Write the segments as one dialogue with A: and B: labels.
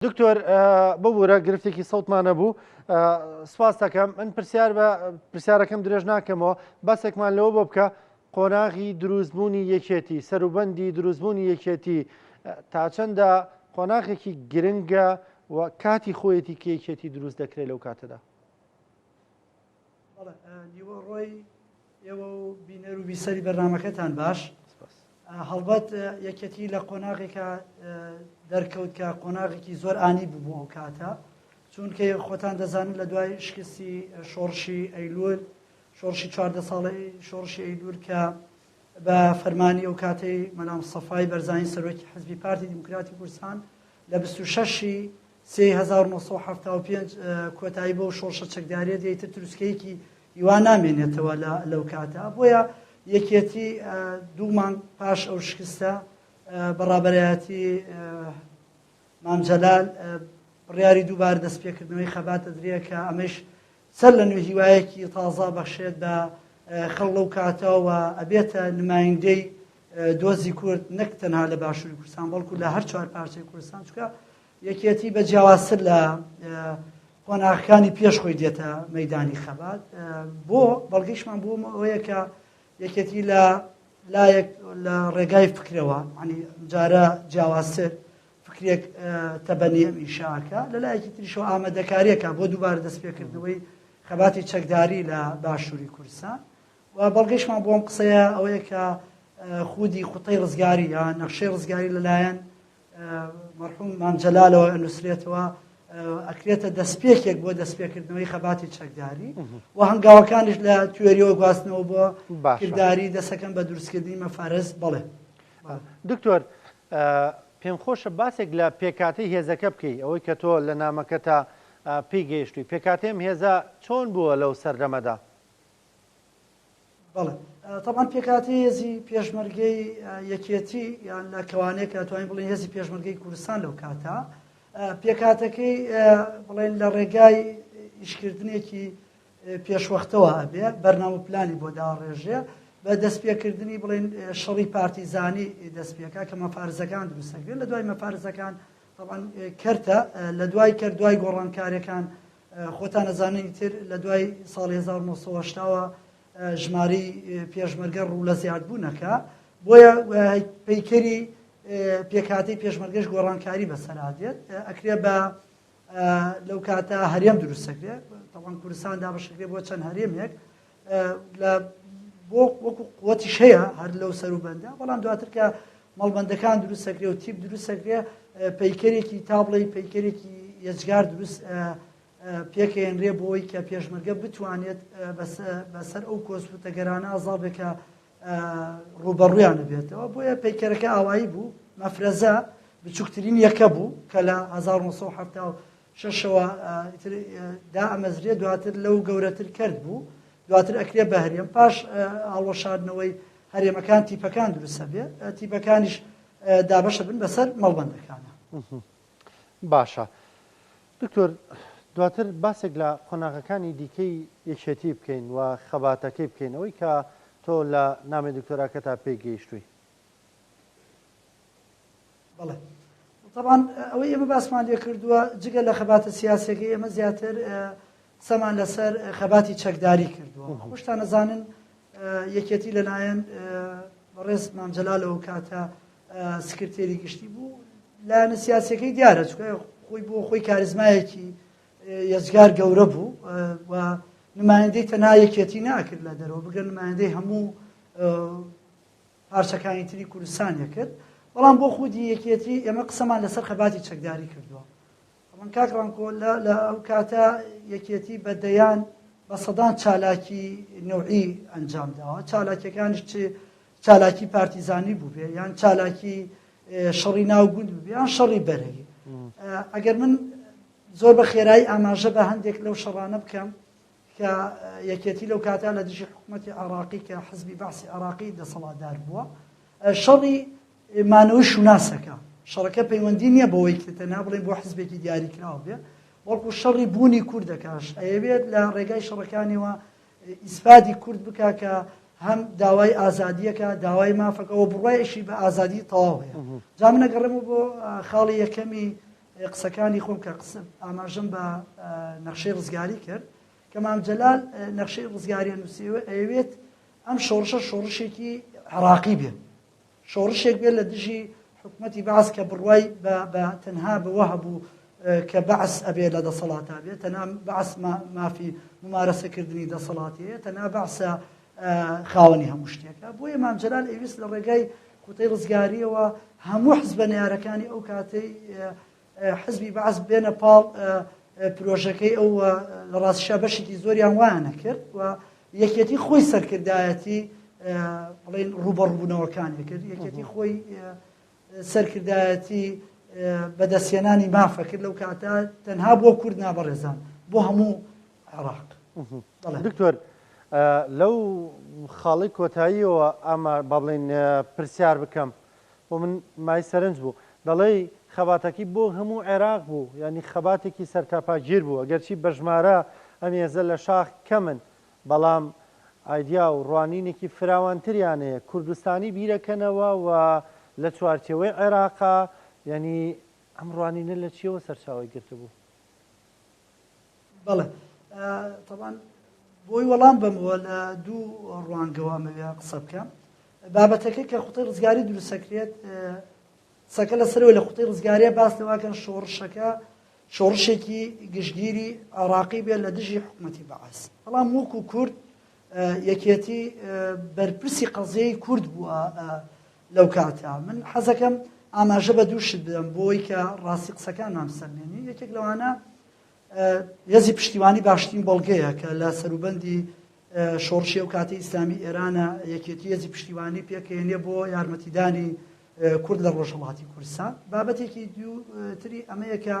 A: دکتۆر ببوورە گرفتێکی سەوتمانە بوو سپاس دەکەم من پرسیارەکەم درێژ ناکەمەوە بەسێکمان لەوە بۆ بکە قۆناغی دروستبوونی یەکێتی سەروبەندی دروستبوونی یەکێتی تا چەندە قۆناغێکی گرنگە و کاتی خۆیەتی کە یەکێتی دروست دەکرێت لەو کاتەدا
B: نیوەڕۆی ئێوە و بینەر و بیسەری بەرنامەکەتان باش هەڵبەت یەکێتی لە قۆناغێکە دەرکەوت کە قۆناغێکی زۆر ئانی بوو بۆ ئەو کاتە چونکە خۆتان دەزانن لە دوای شکستی شۆڕشی ئەیلول شۆڕشی 14 ساڵی شۆڕشی ئەیلول کە بە فەرمانی ئەو کاتەی مەلام سەفای بەرزانی سەرۆکی حزبی پارتی دیموکراتی کوردستان لە 26 1975 کۆتایی بۆ شۆڕشە چەکداریە دیتر تروسکەیەکی هیوا نامێنێتەوە لەو کاتە بۆیە یەکێتی دوو مانگ پاش ئەو شکستە بەڕابەرایەتی مامجەلال بڕیاری دووبار دەستپێکردنەوەی خەباتە درێ کە ئەمەش سەر لە نوێ هیوایەکی تازە بەخشێت بە خەڵ لەو کاتەوە ئەبێتە نمایندەی دۆزی کورد نەک تەنها لە باشووری کوردستان بەڵکو لە هەر چوار پارچەی کوردستان چونکە یەکێتی بە جیاوازتر لە قۆناغەکانی پێش خۆی دێتە مەیدانی خەبات بۆ بەڵگەیشمان بوو ئەوەیە کە یەکێتی لە ڕێگای فکرەوە ینی جارە جیاوازتر فکرێک تەبەنیەم ئیشاکە لەلایەکی تریشەوە ئامادەکاریەکە بۆ دووبارە دەستپێکردنەوەی خەباتی چەکداری لە باشووری کوردستان و بەڵگەیشمان بۆ ئەم قسەیە ئەوەیە کە خودی خوتەی ڕزگاری یان نەخشەی ڕزگاری لەلایەن مەرحوم مامجەلالەوە ئەنووسرێتەوە ئەکرێتە دەستپێکێک بۆ دەستپێکردنەوەی خەباتی چەکداری و هەنگاوەکانیش لە توێریەوە گواستنەوە بۆ کردداری دەسەکەم بە دروستکردنی مەفارەز بڵێ
A: دکتۆر پێم خۆشە باسێک لە پێکاتی هێزەکە بکەی ئەوەی کە تۆ لە نامەکەتە پێی گەیشتووی پێکاتێم هێزە چۆن بووە لەو سەردەمەدا
B: بەڵێ طبعا پێکاتی هێزی پێشمەرگەی یەکێتی یان لە کەوانەیە کە توانین بڵێن هێزی پێشمەرگەی کوردستان لەو کاتە پێکاتەکەی بڵێن لە ڕێگای ئیشکردنێکی پێشوەختەوە ئەبێ بەرنامە پلانی بۆ داڕێژێ بە دەستپێکردنی بڵێن شەڕی پارتیزانی دەستپێکە کە مەفارزەکان دروستەکرێت لە دوای مەفارزەکان طبعا کەرتە لە دوای کرد دوای گۆڕانکاریەکان خۆتان نەزانین تر لە دوای ساڵی 1970ەوە ژماری پێشمەرگە ڕوو لە زیادبوونەکە بۆیە پەیکەری پێکاتی پێشمەرگەش گۆڕانکاری بەسەرادێت ئەکرێ بە لەو کاتە هەرێم دروستەکرێت تەوان کوردستان دابەشەکرێت بۆ چەند هەرێمێک لە بۆ وەکو قووەتیش هەیە هەر لەو سەروبەندە بەڵام دواتر کە مەڵبەندەکان دروستەکرێت و تیپ دروستەکرێت پەیکەرێکی تابڵی پەیکەرێکی یەجگار دروست پێکەێنرێ بۆی کە پێشمەرگە بتوانێت بەسەر ئەو کۆسپوتەگەرانە ئازاڵ کە ڕوبەڕوویانە بێتەوە بۆیە پەیکەرەکە ئاوایی بوو مەفرەزە بچووکترین یەکە بوو کە لە 1970 دا ئەمەزرێت دواتر لەو گەورەتر کرد بوو دواتر ئەکرێ بە هەرێم پاش هەڵوەشاردنەوەی هەرێمەکان تیپەکان دروستە بێ تیپەکانیش دابەشە بن بەسەر مەڵبەندەکانە
A: باشە دکتۆر دواتر باسێک لە قۆناغەکانی دیکەی یەکێتی بکەین و خەباتەکەی بکەینەوەی کە تۆ لە نامی دکتۆراکە تا پێی گەیشتووی
B: بەڵێ طبعا ئەوەی ئێمە باسمان لێ کردووە جگە لە خەباتە سیاسەکەی ئێمە زیاتر سەمان لەسەر خەباتی چەکداری کردووە خۆشتان نەزانن یەکێتی لەلایەن بەڕێز مامجەلالەوە کاتە سکرتێری گشتی بوو لایەنە سیاسەکەی دیارە چونکە خۆی بۆ خۆی کاریزمایەکی یەجگار گەورە بوو و نمایندەی تەنها یەکێتی ناکرد لە دەرەوە بگەن نمایندەی هەموو پارچەکانی تری کوردستانیە کرد بەڵام بۆ خودی یەکێتی ئێمە قسەمان لەسەر خەباتی چەکداری کردووە ئەمەن کاکڕانکۆ لە ئەو کاتە یەکێتی بەدەیان بە سەدان چالاکی نەوعی ئەنجام داوە چالاکیەکانش چالاکی پارتیزانی بوو بێ یان چالاکی شەڕی ناوگوند بوو یان شەڕی بەرەی ئەگەر من زۆر بە خێرایی ئاماژە بە هەندێک لەو شەڕانە بکەم کە یەکێتی لەو کاتە لە دژی حکوومەتی عێراقی کە حزبی بەعسی عێراقی دەسەڵاتدار بووە شەڕی مانەوەی شوناسەکە شەڕەکە پەیوەندی نییە بەوەی کە تەنها بڵێن بۆ حزبێکی دیاریکراوە بێ بەڵکو شەڕی بوونی کوردەکەش ئەیەوێت لە ڕێگای شەڕەکانیەوە ئیسپادی کورد بکە کە هەم داوای ئازادیەکە داوای مافەکەەوە بڕایشی بە ئازادی تەواو هەیە جا من ئەگەڕێمەوە بۆ خاڵی یەکەمی قسەکانی خۆم کە قسم ئاماژەم بە نەخشەی ڕزگاری کرد کە مام جەلال نەخشەی ڕزگاریە نووسیوە ئەوێت ئەم شۆڕشە شۆڕشێکی عراقی بێت شۆڕشێک بێت لە دژی حکومەتی بەعس کە بڕوای بە تەنها بەوە هەبوو کە بەعس ئەبێت لە دەسەڵاتە بێت تەنها بەعس مافی ممارەسەکردنی دەسەڵاتیە تەنها بەعسە خاوەنی هەموو شتێکە بۆیە مام جەلال ئەویست لە ڕێگای کوتەی ڕزگاریەوە هەموو حزبە نارەکانی ئەو کاتەی حزبی بەعس بێنە پاڵ پرۆژەکەی ئەو لە ڕاستیشا بەشێکی زۆریان وایانە کرد و یەکێتی خۆی سەرکردایەتی بڵێن ڕوبەڕووبوونەوەکانی کرد یەکێتی خۆی سەرکردایەتی بەدەستێنانی مافە کرد لەو کاتە تەنها بۆ کورد نابەڕێزان بۆ هەموو عێراق.
A: دکتۆر لەو خاڵی کۆتاییەوە ئەمە با بڵێن پرسیار بکەم بۆ من مای سەرنج بوو دەڵێ خەباتەکەی بۆ هەموو عێراق بوو ینی خەباتێکی سەرتاپاگیر بوو ئەگەرچی بەژمارە ئەمێزە لە شاخ کەمن بەڵام ئایدیا و ڕوانینێکی فراوانتریان هەیە کوردستانی بیرەکەنەوە و لە چوارچێوەی عێراقا ینی ئەم ڕوانینە لە چیەوە سەرچاوی گرتبوو؟
B: بەڵێ تەبان بۆی وەڵام بمەوە لە دوو ڕوانگەوە ئەمەوێ قسە بکەم بابەتەکەی کە خوتەی ڕزگاری دروستەکرێت قسەکە لەسەرەوەی لە خوتەی ڕزگاریە باس لەواکەن شۆڕشەکە شۆڕشێکی گشتگیری عێراقی بێت لە دژی حکومەتی بەعس بەڵام وەکو کورد یەکێتی بەرپرسی قەزەی کورد بووە لەو کاتە من حەزەکەم ئاماژە بە دوو شت بدەم بۆی کە ڕاستی قسەکان نامسەرمێنی یەکێک لەوانە هێزی پشتیوانی باشترین بەڵگەیە کە لە سەروبەندی شۆڕشی ئەو کاتی ئیسلامی ئێرانە یەکێتی هێزی پشتیوانی پێکەێنێ بۆ یارمەتیدانی کورد لە ڕۆژهەڵاتی کوردستان بابەتێکی دووتری ئەمەیە کە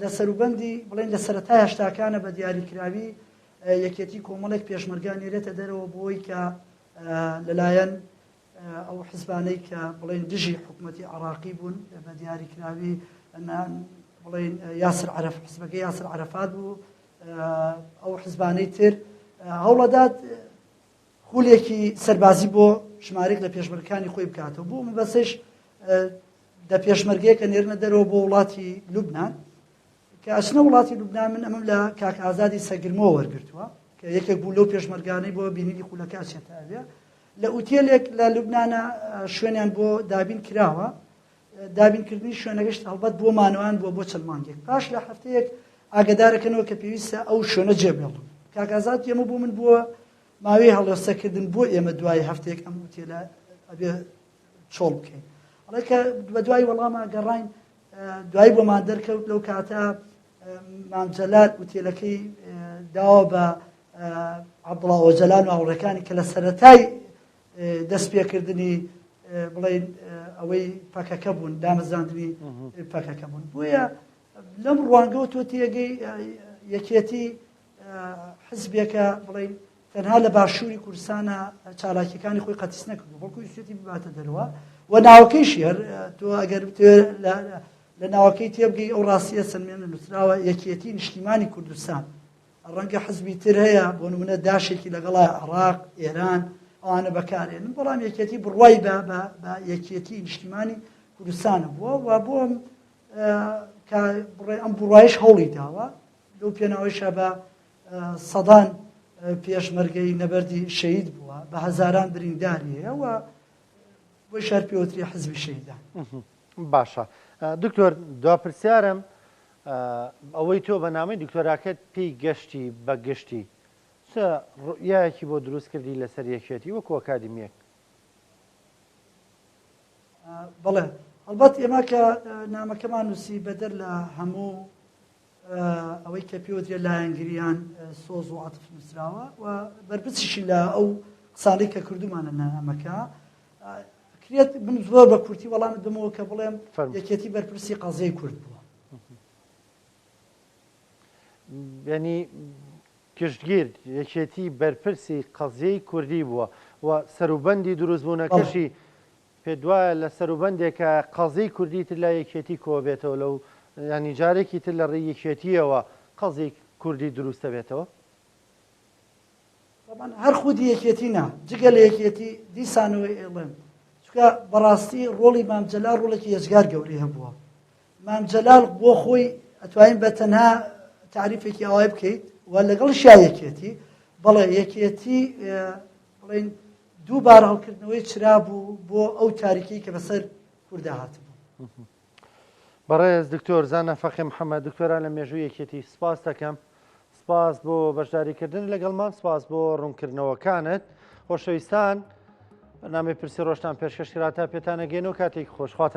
B: لە سەروبەندی بڵێن لە سەرەتای هەشتاکانە بە دیاریکراوی یەکێتی کۆمەڵێک پێشمەرگان نێرێتە دەرەوە بۆی کە لەلایەن ئەو حزبانەی کە بڵێن دژی حکومەتی عێراقی بوون بە دیاریکراوی بڵێن یاسر عەرەف حزبەکەی یاسر عەرەفات بوو ئەو حزبانەی تر هەوڵەدات خولێکی سەربازی بۆ ژمارەیەک لە پێشمەرگەکانی خۆی بکاتەوە بۆ مەبەستش دە پێشمەرگەیەکە نێرنە دەرەوە بۆ وڵاتی لوبنان کە ئەچنە وڵاتی لوبنان من ئەمەم لە کاک ئازادی سەگرمەوە وەرگرتووە کە یەکێک بوو لەو پێشمەرگانەی بۆ بینیری خولەکە ئەچێتە ئەوێ لە ئوتێلێک لە لوبنانە شوێنیان بۆ دابین کراوە دابینکردنی شوێنەگەشت هەڵبەت بۆ مانەوان بۆ چەند مانگێک پاش لە هەفتەیەک ئاگدارەکەنەوە کە پێویستە ئەو شوێنە جێبێڵن کاک ئازاد ئێمە بوو من بووە ماوەی هەڵوێستەکردن بۆ ئێمە دوای هەفتەیەک ئەم ئوتێلە ئەبێ چۆڵ بکەین ئەڵێ کە بە دوای وەڵامە گەڕاین دوای بۆمان دەرکەوت لەو کاتە مام جەلال ئوتێلەکەی داوە بە عەبدوڵڵا ئۆجەلان و هاوڕێکانی کە لە سەرەتای دەستپێکردنی بڵێن ئەوەی پەکەکە بوون دامەزاندنی پەکەکە بوون بۆیە لەم ڕوانگەوە تۆ تێگەی یەکێتی حزبێکە بڵێن تەنها لە باشووری کوردستانە چالاکیەکانی خۆی قەتیس نەکردو بەڵکو ویسێتی بباتە دەرەوە و ناوەکەیشی هەر تۆ ئەگەر لە ناوەکەی تێبگەی ئەو ڕاستیە سەرمێنە نووسراوە یەکێتی نیشتیمانی کوردستان ڕەنگە حزبی تر هەیە بۆ نمونە داشێکی لەگەڵای عێراق ئێران ئەوانە بەکارێنن بەڵام یەکێتی بڕوای بە یەکێتی نیشتیمانی کوردستانە بووە و بۆ ئەم بڕوایش هەوڵی داوە لەو پێناوەیشە بە سەدان پێشمەرگەی نەبەردی شەهید بووە بە هەزاران برینداری هەیە و بۆی شار پێوتری حزبی شەهیدان.
A: باشە دکتۆر دواپرسیارم ئەوەی تۆ بە نامەی دکتۆراکەت پێی گەشتی بە گشتی ڕوئیایەکی بۆ دروست کردی لەسەر یەکێتی وەکو ئەکادیمیەک؟
B: بەڵێ هەڵبەت ئێمە کە نامەکەمان نووسی بەدەر لە هەموو ئەوەی کە پێوترێت لایەنگریان سۆز و عاتف نووسراوە و بەرپرسیشی لە ئەو قسانەی کە کردومانە نامەکە کرێت من زۆر بە کورتی وەڵامت بمەوە کە بڵێم یەکێتی بەرپرسی قەزەی کورد بووە.
A: ینی گشتگیر یەکێتی بەرپرسی قەزەی کوردی بووە و سەروبەندی دروستبوونەکەشی پێ دوایە لە سەروبەندێکە قەزەی کوردی تر لە یەکێتی کۆ بێتەوە لەو ینی جارێکی تر لە ڕێی یەکێتیەوە قەزەی کوردی دروستە بێتەوە؟
B: هەر خودی یەکێتی نا جگە لە یەکێتی دیسانەوەی ئێڵێم چونکە بەڕاستی ڕۆڵی مام جەلال ڕۆڵێکی هێزگار گەورەی هەبووە مام جەلال بۆ خۆی ئەتوانین بە تەنها تعریفێکی ئەوای بکەیت و لەگەڵ یەکێتی بەڵێ یەکێتی بڵێن دووبار هەڵکردنەوەی چرا بوو بۆ ئەو تاریکی کە بەسەر کووردا هاتبوو.
A: بەڕێز دکتۆر زانە فەقی محەممەد دکتۆران لە مێژووی یەکێتی سپاس دەکەم. سپاس بۆ بەشداریکردن لەگەڵمان، سپاس بۆ ڕوونکردنەوەکانت. خۆشەویستان، نامی پرسی ڕۆژتان پێشکەشکراتا پێتانەگەین و کاتێک خۆشخواتان